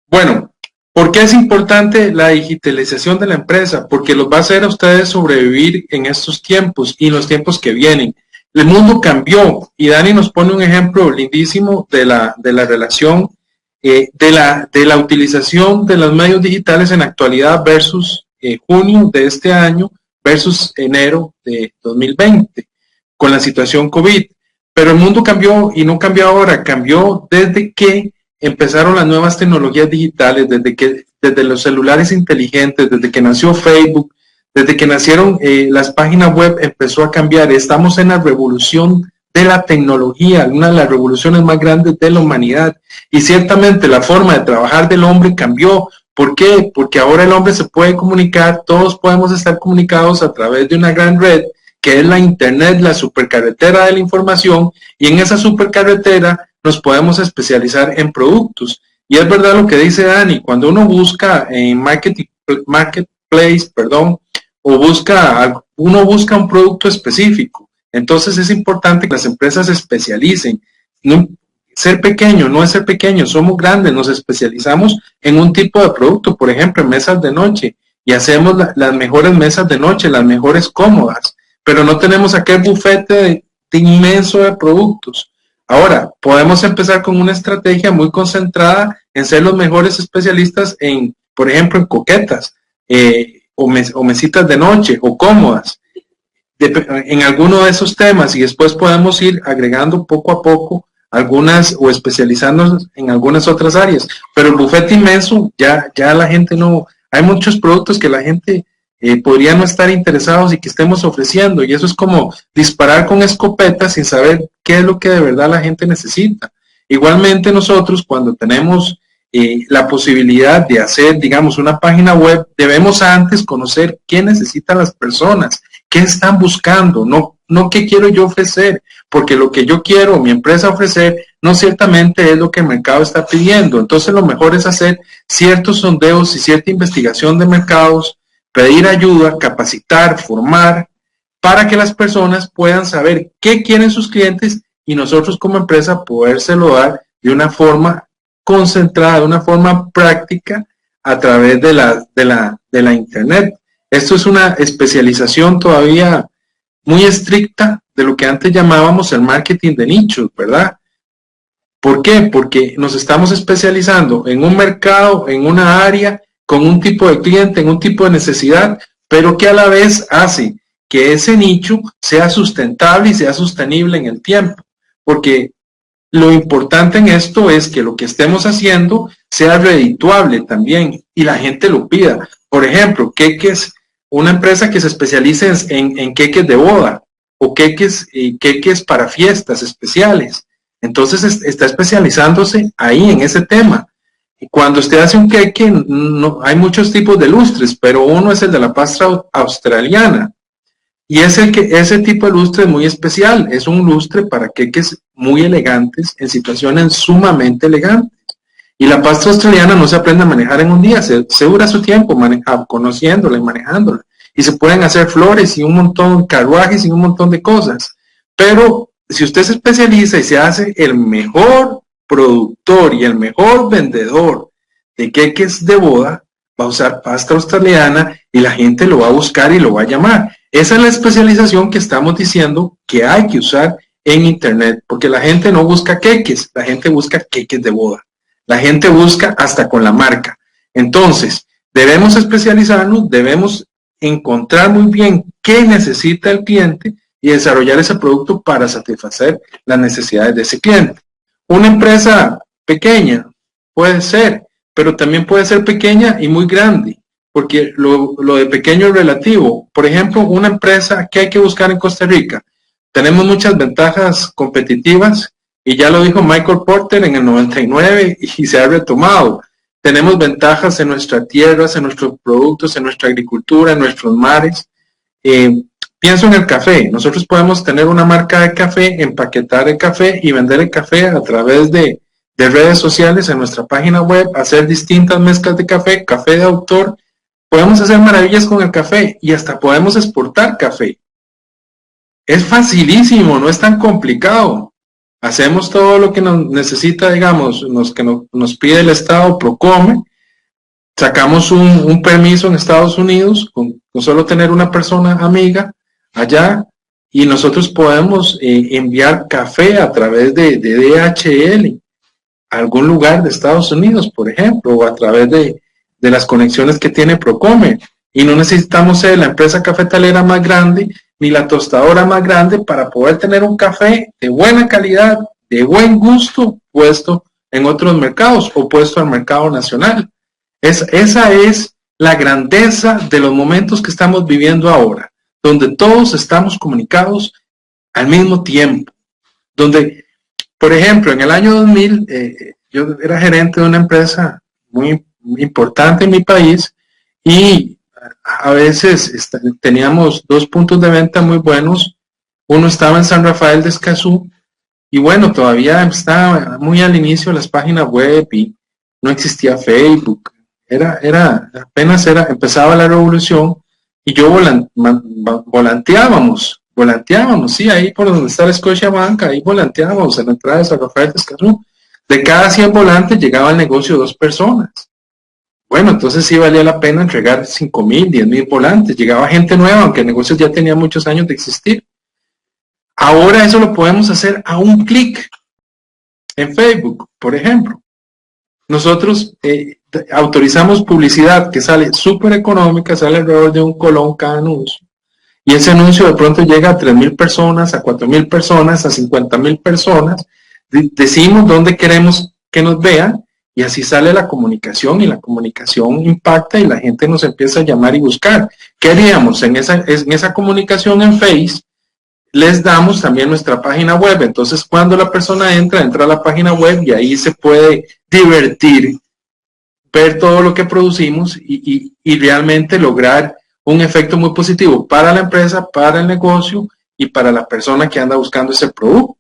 Bueno, ¿por qué es importante la digitalización de la empresa? Porque los va a hacer a ustedes sobrevivir en estos tiempos y en los tiempos que vienen. El mundo cambió y Dani nos pone un ejemplo lindísimo de la relación de la utilización de los medios digitales en la actualidad versus junio de este año versus enero de 2020 con la situación COVID. Pero el mundo cambió y no cambió ahora, cambió desde que empezaron las nuevas tecnologías digitales, desde los celulares inteligentes, desde que nació Facebook, desde que nacieron las páginas web, empezó a cambiar. Estamos en la revolución de la tecnología, una de las revoluciones más grandes de la humanidad. Y ciertamente la forma de trabajar del hombre cambió. ¿Por qué? Porque ahora el hombre se puede comunicar, todos podemos estar comunicados a través de una gran red, que es la Internet, la supercarretera de la información, y en esa supercarretera nos podemos especializar en productos. Y es verdad lo que dice Dani, cuando uno busca en marketplace, uno busca un producto específico. Entonces es importante que las empresas se especialicen. No, ser pequeño no es ser pequeño, somos grandes, nos especializamos en un tipo de producto, por ejemplo, en mesas de noche, y hacemos las mejores mesas de noche, las mejores cómodas, pero no tenemos aquel bufete inmenso de productos. Ahora, podemos empezar con una estrategia muy concentrada en ser los mejores especialistas en, por ejemplo, en coquetas, o mesitas de noche, o cómodas, en alguno de esos temas, y después podemos ir agregando poco a poco algunas, o especializándonos en algunas otras áreas. Pero el bufete inmenso, ya la gente no, hay muchos productos que la gente podría no estar interesados y que estemos ofreciendo, y eso es como disparar con escopeta sin saber qué es lo que de verdad la gente necesita. Igualmente nosotros, cuando tenemos la posibilidad de hacer, digamos, una página web, debemos antes conocer qué necesitan las personas, qué están buscando, no qué quiero yo ofrecer, porque lo que yo quiero, mi empresa ofrecer, no ciertamente es lo que el mercado está pidiendo. Entonces lo mejor es hacer ciertos sondeos y cierta investigación de mercados, pedir ayuda, capacitar, formar, para que las personas puedan saber qué quieren sus clientes y nosotros como empresa podérselo dar de una forma concentrada, de una forma práctica a través de la Internet. Esto es una especialización todavía muy estricta de lo que antes llamábamos el marketing de nichos, ¿verdad? ¿Por qué? Porque nos estamos especializando en un mercado, en una área, con un tipo de cliente, en un tipo de necesidad, pero que a la vez hace que ese nicho sea sustentable y sea sostenible en el tiempo. Porque lo importante en esto es que lo que estemos haciendo sea redituable también y la gente lo pida. Por ejemplo, queques, una empresa que se especialice en queques de boda o queques para fiestas especiales. Entonces está especializándose ahí en ese tema. Y cuando usted hace un queque, no, hay muchos tipos de lustres, pero uno es el de la pasta australiana. Y ese tipo de lustre es muy especial. Es un lustre para queques muy elegantes, en situaciones sumamente elegantes. Y la pasta australiana no se aprende a manejar en un día, se dura su tiempo conociéndola y manejándola. Y se pueden hacer flores y un montón de carruajes y un montón de cosas. Pero si usted se especializa y se hace el mejor productor y el mejor vendedor de queques de boda, va a usar pasta australiana y la gente lo va a buscar y lo va a llamar. Esa es la especialización que estamos diciendo que hay que usar en Internet, porque la gente no busca queques, la gente busca queques de boda. La gente busca hasta con la marca. Entonces, debemos especializarnos, debemos encontrar muy bien qué necesita el cliente y desarrollar ese producto para satisfacer las necesidades de ese cliente. Una empresa pequeña puede ser, pero también puede ser pequeña y muy grande, porque lo de pequeño es relativo. Por ejemplo, una empresa que hay que buscar en Costa Rica. Tenemos muchas ventajas competitivas y ya lo dijo Michael Porter en el 99 y se ha retomado. Tenemos ventajas en nuestras tierras, en nuestros productos, en nuestra agricultura, en nuestros mares. Pienso en el café. Nosotros podemos tener una marca de café, empaquetar el café y vender el café a través de redes sociales en nuestra página web, hacer distintas mezclas de café, café de autor. Podemos hacer maravillas con el café y hasta podemos exportar café. Es facilísimo, no es tan complicado. hacemos todo lo que nos necesita, digamos, nos pide el Estado, Procome, sacamos un permiso en Estados Unidos con solo tener una persona amiga allá, y nosotros podemos enviar café a través de DHL a algún lugar de Estados Unidos, por ejemplo, o a través de las conexiones que tiene Procome. Y no necesitamos ser la empresa cafetalera más grande ni la tostadora más grande para poder tener un café de buena calidad, de buen gusto, puesto en otros mercados o puesto al mercado nacional. Esa es la grandeza de los momentos que estamos viviendo ahora, donde todos estamos comunicados al mismo tiempo. Donde, por ejemplo, en el año 2000, yo era gerente de una empresa muy importante en mi país, y a veces teníamos 2 puntos de venta muy buenos. Uno estaba en San Rafael de Escazú, y bueno, todavía estaba muy al inicio las páginas web y no existía Facebook. Empezaba la revolución, y yo volanteábamos, sí, ahí por donde está la Scotiabank, ahí volanteábamos en la entrada de San Rafael de Escazú. De cada 100 volantes llegaba al negocio 2 personas. Bueno, entonces sí valía la pena entregar 5,000, 10,000 volantes. Llegaba gente nueva, aunque el negocio ya tenía muchos años de existir. Ahora eso lo podemos hacer a un clic en Facebook, por ejemplo. Nosotros autorizamos publicidad que sale súper económica, sale alrededor de $1 cada anuncio. Y ese anuncio de pronto llega a 3,000 personas, a 4,000 personas, a 50,000 personas. Decimos dónde queremos que nos vean, y así sale la comunicación, y la comunicación impacta y la gente nos empieza a llamar y buscar. ¿Qué haríamos? En esa comunicación en Face, les damos también nuestra página web. Entonces, cuando la persona entra a la página web, y ahí se puede divertir, ver todo lo que producimos y realmente lograr un efecto muy positivo para la empresa, para el negocio y para la persona que anda buscando ese producto.